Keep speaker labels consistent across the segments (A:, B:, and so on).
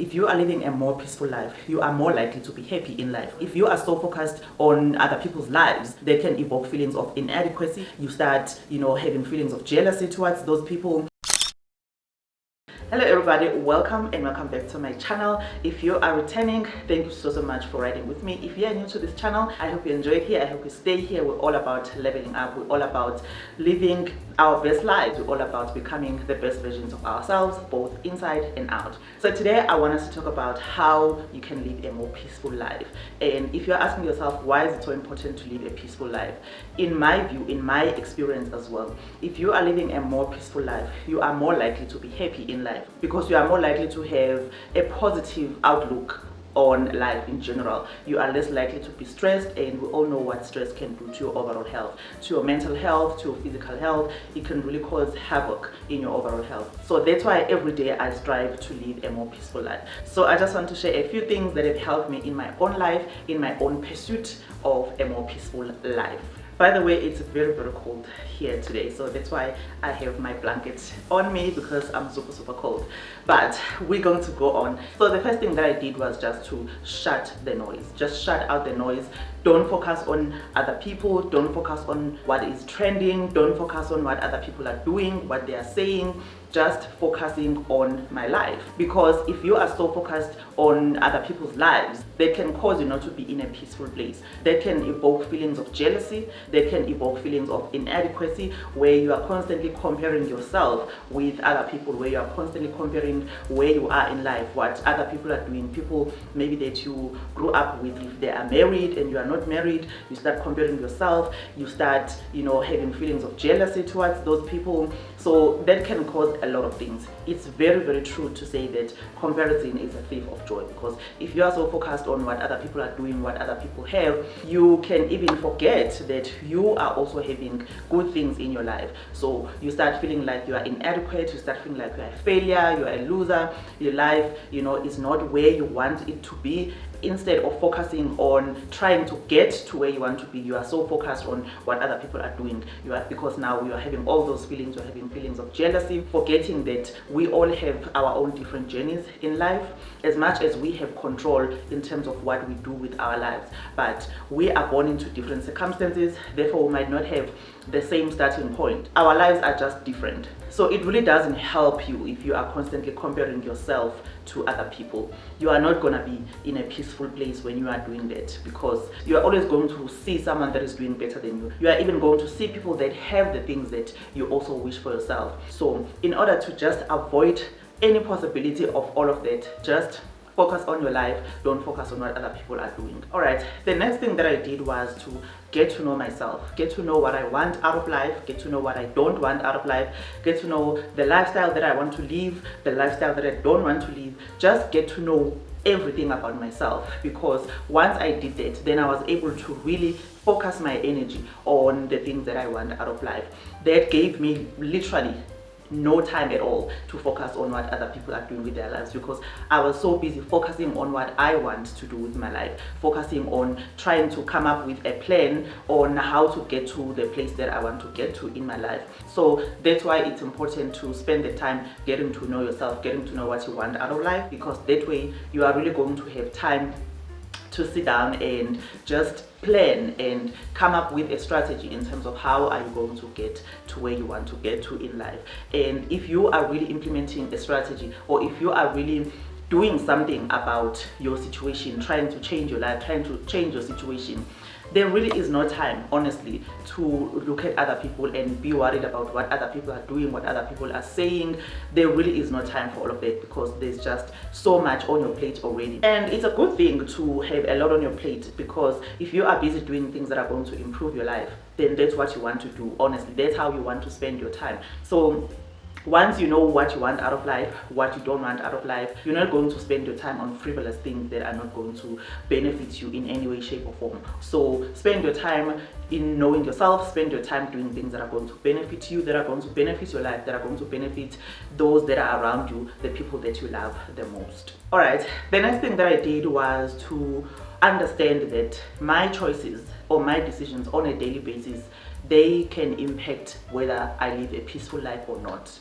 A: If you are living a more peaceful life, you are more likely to be happy in life. If you are so focused on other people's lives, they can evoke feelings of inadequacy. You start, having feelings of jealousy towards those people. Hello everybody, welcome back to my channel. If you are returning, thank you so much for riding with me. If you are new to this channel, I hope you enjoy it here. I hope you stay here. We're all about leveling up. We're all about living our best lives. We're all about becoming the best versions of ourselves, both inside and out. So today I want us to talk about how you can live a more peaceful life. And if you're asking yourself, why is it so important to live a peaceful life? In my view, in my experience as well, if you are living a more peaceful life, you are more likely to be happy in life, because you are more likely to have a positive outlook on life in general. You are less likely to be stressed, and we all know what stress can do to your overall health, to your mental health, to your physical health. It can really cause havoc in your overall health. So that's why every day I strive to live a more peaceful life. So I just want to share a few things that have helped me in my own life, in my own pursuit of a more peaceful life. By the way, it's very cold here today, so that's why I have my blanket on me, because I'm super cold. But we're going to go on. So the first thing that I did was just to shut the noise. Just shut out the noise. Don't focus on other people. Don't focus on what is trending. Don't focus on what other people are doing, what they are saying. Just focusing on my life. Because if you are so focused on other people's lives, they can cause you not to be in a peaceful place. They can evoke feelings of jealousy. They can evoke feelings of inadequacy, where you are constantly comparing yourself with other people, where you are constantly comparing where you are in life, what other people are doing. People maybe that you grew up with, if they are married and you are not married, you start comparing yourself. You start, having feelings of jealousy towards those people. So that can cause a lot of things. It's very true to say that comparison is a thief of joy, because if you are so focused on what other people are doing, what other people have, you can even forget that you are also having good things in your life. So you start feeling like you are inadequate. You start feeling like you are a failure, you are a loser. Your life, is not where you want it to be. Instead of focusing on trying to get to where you want to be, you are so focused on what other people are doing. Because now you are having all those feelings. You're having feelings of jealousy, forgetting that we all have our own different journeys in life. As much as we have control in terms of what we do with our lives, but we are born into different circumstances. Therefore, we might not have the same starting point. Our lives are just different. So it really doesn't help you if you are constantly comparing yourself to other people. You are not going to be in a peaceful place when you are doing that, because you are always going to see someone that is doing better than you. You are even going to see people that have the things that you also wish for yourself. So in order to just avoid any possibility of all of that, just focus on your life. Don't focus on what other people are doing. All right, the next thing that I did was to get to know myself, get to know what I want out of life, get to know what I don't want out of life, get to know the lifestyle that I want to live, the lifestyle that I don't want to live. Just get to know everything about myself, because once I did that, then I was able to really focus my energy on the things that I want out of life. That gave me literally no time at all to focus on what other people are doing with their lives, because I was so busy focusing on what I want to do with my life, focusing on trying to come up with a plan on how to get to the place that I want to get to in my life. So that's why it's important to spend the time getting to know yourself, getting to know what you want out of life, because that way you are really going to have time to sit down and just plan and come up with a strategy in terms of how are you going to get to where you want to get to in life. And if you are really implementing a strategy, or if you are really doing something about your situation, trying to change your life, trying to change your situation, there really is no time, honestly, to look at other people and be worried about what other people are doing, what other people are saying. There really is no time for all of that, because there's just so much on your plate already. And it's a good thing to have a lot on your plate, because if you are busy doing things that are going to improve your life, then that's what you want to do. Honestly, that's how you want to spend your time. So once you know what you want out of life, what you don't want out of life, you're not going to spend your time on frivolous things that are not going to benefit you in any way, shape or form. So spend your time in knowing yourself, spend your time doing things that are going to benefit you, that are going to benefit your life, that are going to benefit those that are around you, the people that you love the most. All right, the next thing that I did was to understand that my choices or my decisions on a daily basis, they can impact whether I live a peaceful life or not.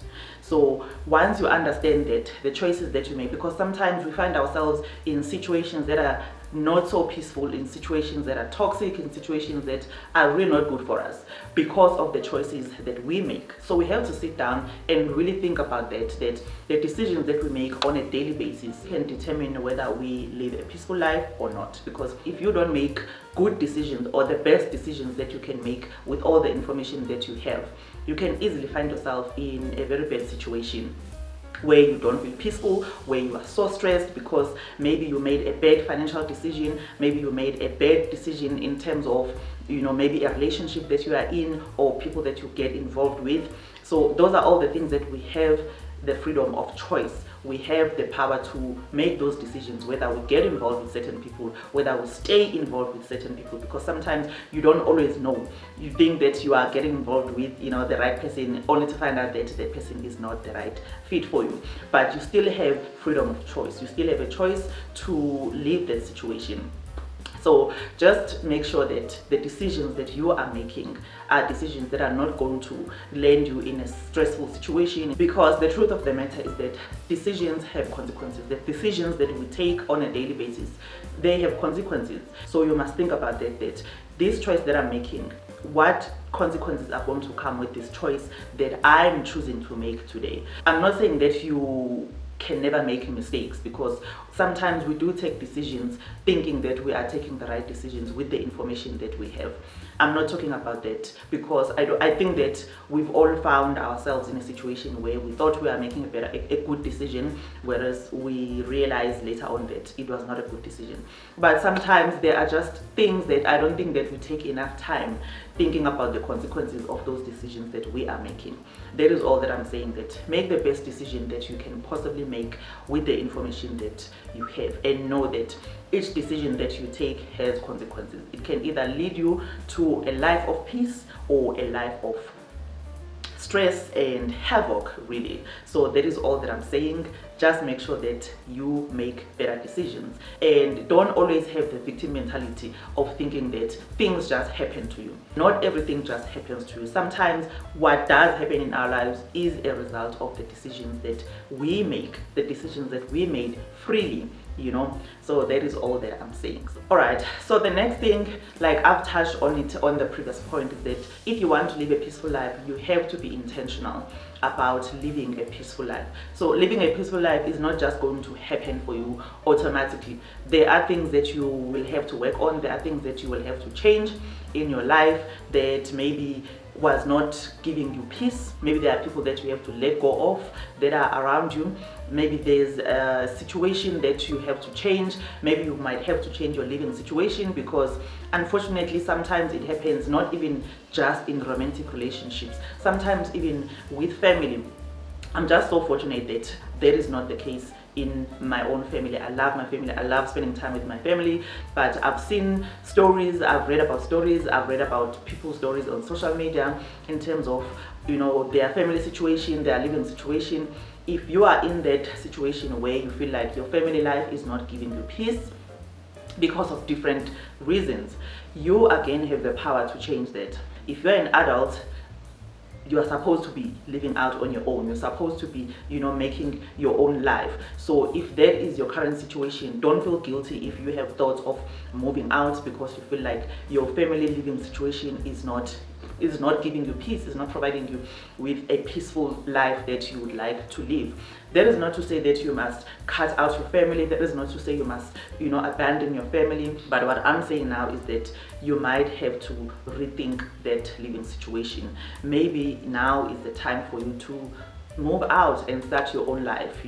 A: So once you understand that, the choices that you make, because sometimes we find ourselves in situations that are not so peaceful, in situations that are toxic, in situations that are really not good for us because of the choices that we make. So we have to sit down and really think about that the decisions that we make on a daily basis can determine whether we live a peaceful life or not. Because if you don't make good decisions or the best decisions that you can make with all the information that you have, you can easily find yourself in a very bad situation where you don't feel peaceful, where you are so stressed because maybe you made a bad financial decision, maybe you made a bad decision in terms of, maybe a relationship that you are in or people that you get involved with. So those are all the things that we have the freedom of choice. We have the power to make those decisions, whether we get involved with certain people, whether we stay involved with certain people, because sometimes you don't always know. You think that you are getting involved with, the right person, only to find out that the person is not the right fit for you. But you still have freedom of choice. You still have a choice to leave that situation. So just make sure that the decisions that you are making are decisions that are not going to land you in a stressful situation, because the truth of the matter is that decisions have consequences. The decisions that we take on a daily basis, they have consequences. So you must think about that this choice that I'm making, what consequences are going to come with this choice that I'm choosing to make today. I'm not saying that you can never make mistakes, because sometimes we do take decisions thinking that we are taking the right decisions with the information that we have. I'm not talking about that, because I think that we've all found ourselves in a situation where we thought we were making a good decision, whereas we realized later on that it was not a good decision. But sometimes there are just things that I don't think that we take enough time thinking about the consequences of those decisions that we are making. That is all that I'm saying, that make the best decision that you can possibly make with the information that you have, and know that each decision that you take has consequences. It can either lead you to a life of peace or a life of stress and havoc, really. So that is all that I'm saying. Just make sure that you make better decisions, and don't always have the victim mentality of thinking that things just happen to you. Not everything just happens to you. Sometimes what does happen in our lives is a result of the decisions that we make, the decisions that we made freely. So that is all that I'm saying. All right, so the next thing, like I've touched on it on the previous point, is that if you want to live a peaceful life, you have to be intentional about living a peaceful life. So living a peaceful life is not just going to happen for you automatically. There are things that you will have to work on. There are things that you will have to change in your life that maybe was not giving you peace. Maybe there are people that you have to let go of that are around you. Maybe there's a situation that you have to change. Maybe you might have to change your living situation, because unfortunately sometimes it happens not even just in romantic relationships, sometimes even with family. I'm just so fortunate that that is not the case in my own family. I love my family. I love spending time with my family. But I've seen stories, I've read about people's stories on social media in terms of, their family situation, their living situation. If you are in that situation where you feel like your family life is not giving you peace because of different reasons, you again have the power to change that. If you're an adult, you are supposed to be living out on your own. You're supposed to be, making your own life. So if that is your current situation, don't feel guilty if you have thoughts of moving out because you feel like your family living situation is not giving you peace, is not providing you with a peaceful life that you would like to live. That is not to say that you must cut out your family. That is not to say you must, abandon your family. But what I'm saying now is that you might have to rethink that living situation. Maybe now is the time for you to move out and start your own life.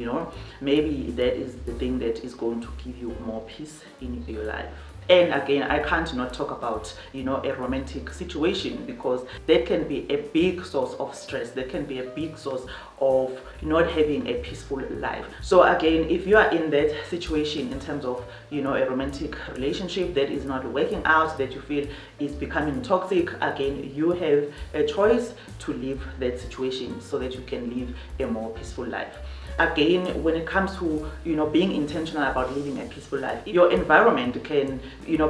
A: Maybe that is the thing that is going to give you more peace in your life. And again, I can't not talk about, a romantic situation, because that can be a big source of stress. That can be a big source of not having a peaceful life. So again, if you are in that situation in terms of, a romantic relationship that is not working out, that you feel is becoming toxic, again, you have a choice to leave that situation so that you can live a more peaceful life. Again, when it comes to being intentional about living a peaceful life, your environment can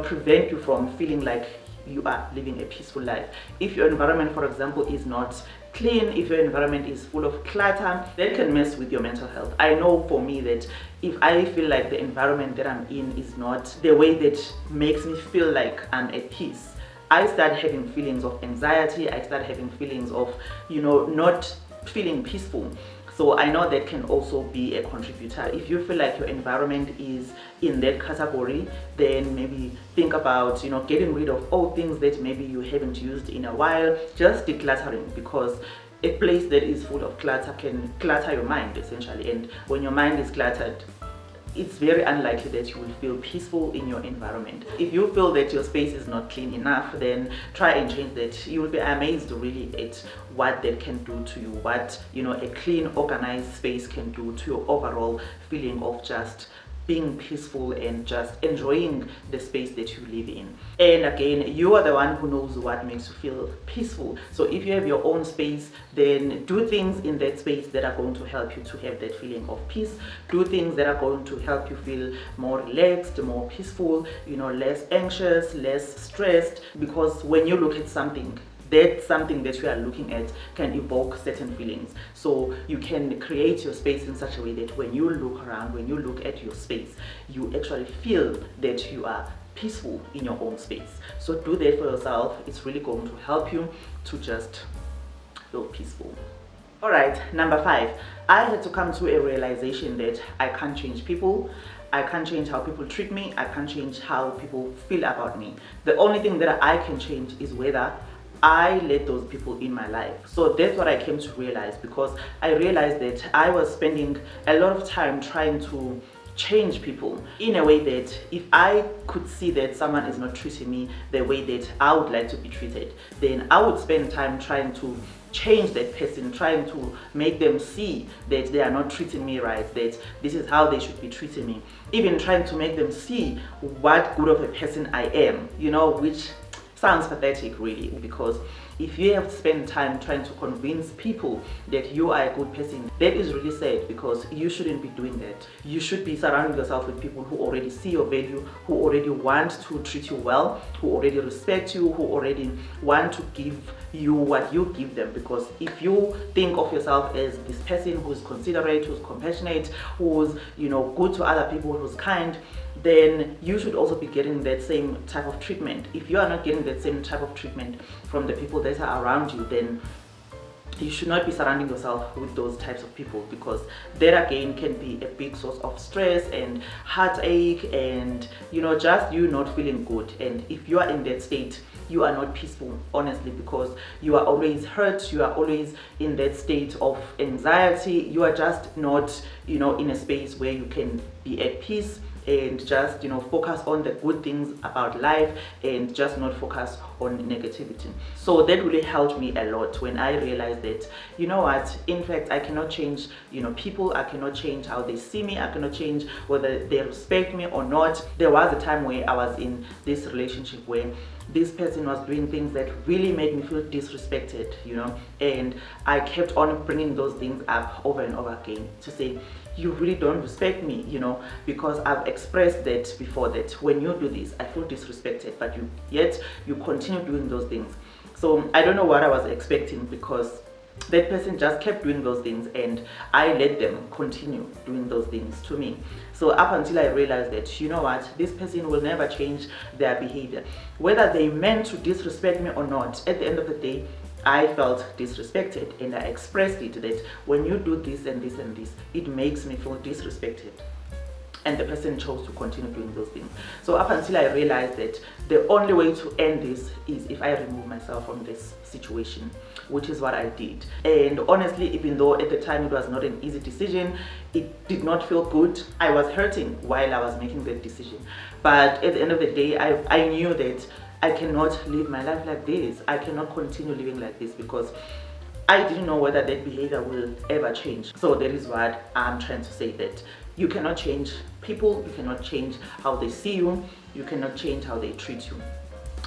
A: prevent you from feeling like you are living a peaceful life. If your environment, for example, is not clean, if your environment is full of clutter, that can mess with your mental health. I know for me that if I feel like the environment that I'm in is not the way that makes me feel like I'm at peace, I start having feelings of anxiety, I start having feelings of, not feeling peaceful. So I know that can also be a contributor. If you feel like your environment is in that category, then maybe think about, getting rid of all things that maybe you haven't used in a while, just decluttering, because a place that is full of clutter can clutter your mind essentially. And when your mind is cluttered, it's very unlikely that you will feel peaceful in your environment. If you feel that your space is not clean enough, then try and change that. You will be amazed really at what that can do to you, what a clean, organized space can do to your overall feeling of just being peaceful and just enjoying the space that you live in. And again, you are the one who knows what makes you feel peaceful. So if you have your own space, then do things in that space that are going to help you to have that feeling of peace. Do things that are going to help you feel more relaxed, more peaceful, less anxious, less stressed. Because when you look at something, that something that you are looking at can evoke certain feelings. So you can create your space in such a way that when you look around, when you look at your space, you actually feel that you are peaceful in your own space. So do that for yourself. It's really going to help you to just feel peaceful. All right, number 5, I had to come to a realization that I can't change people. I can't change how people treat me. I can't change how people feel about me. The only thing that I can change is whether I let those people in my life. So that's what I came to realize, because I realized that I was spending a lot of time trying to change people in a way that if I could see that someone is not treating me the way that I would like to be treated, then I would spend time trying to change that person, trying to make them see that they are not treating me right, that this is how they should be treating me, even trying to make them see what good of a person I am, which sounds pathetic really, because if you have spent time trying to convince people that you are a good person, that is really sad, because you shouldn't be doing that. You should be surrounding yourself with people who already see your value, who already want to treat you well, who already respect you, who already want to give you what you give them. Because if you think of yourself as this person who's considerate, who's compassionate, who's good to other people, who's kind, then you should also be getting that same type of treatment. If you are not getting that same type of treatment from the people that are around you, then you should not be surrounding yourself with those types of people, because that again can be a big source of stress and heartache and just you not feeling good. And if you are in that state, you are not peaceful, honestly, because you are always hurt, you are always in that state of anxiety, you are just not in a space where you can be at peace and just focus on the good things about life and just not focus on negativity. So that really helped me a lot when I realized that in fact I cannot change people, I cannot change how they see me, I cannot change whether they respect me or not. There was a time where I was in this relationship where this person was doing things that really made me feel disrespected, and I kept on bringing those things up over and over again to say, you really don't respect me, because I've expressed that before, that when you do this, I feel disrespected, but yet you continue doing those things. So I don't know what I was expecting, because that person just kept doing those things and I let them continue doing those things to me. So up until I realized that, this person will never change their behavior. Whether they meant to disrespect me or not, at the end of the day, I felt disrespected, and I expressed it that when you do this and this and this, it makes me feel disrespected. And the person chose to continue doing those things. So up until I realized that the only way to end this is if I remove myself from this situation, which is what I did. And honestly, even though at the time it was not an easy decision, it did not feel good. I was hurting while I was making that decision. But at the end of the day, I knew that I cannot live my life like this. I cannot continue living like this, because I didn't know whether that behavior will ever change. So that is what I'm trying to say, that you cannot change people, you cannot change how they see you, you cannot change how they treat you.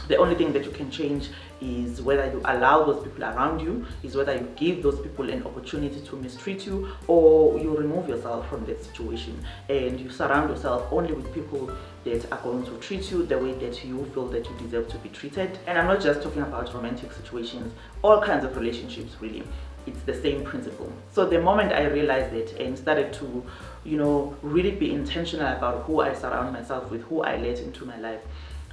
A: The only thing that you can change is whether you allow those people around you, is whether you give those people an opportunity to mistreat you, or you remove yourself from that situation and you surround yourself only with people that are going to treat you the way that you feel that you deserve to be treated. And I'm not just talking about romantic situations, all kinds of relationships really. It's the same principle. So the moment I realized it and started to, really be intentional about who I surround myself with, who I let into my life,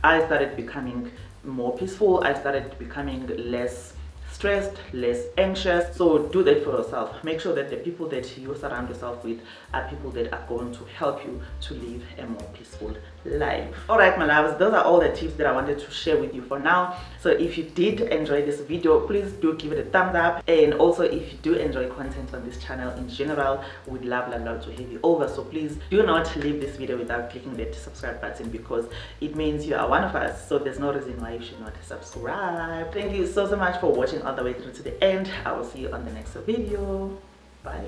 A: I started becoming more peaceful. I started becoming less stressed, less anxious. So do that for yourself. Make sure that the people that you surround yourself with are people that are going to help you to live a more peaceful life. Alright my loves, those are all the tips that I wanted to share with you for now. So if you did enjoy this video, please do give it a thumbs up, and also if you do enjoy content on this channel in general, we'd love to have you over. So please do not leave this video without clicking that subscribe button, because it means you are one of us. So there's no reason why you should not subscribe. Thank you so much for watching all the way through to the end. I will see you on the next video. Bye.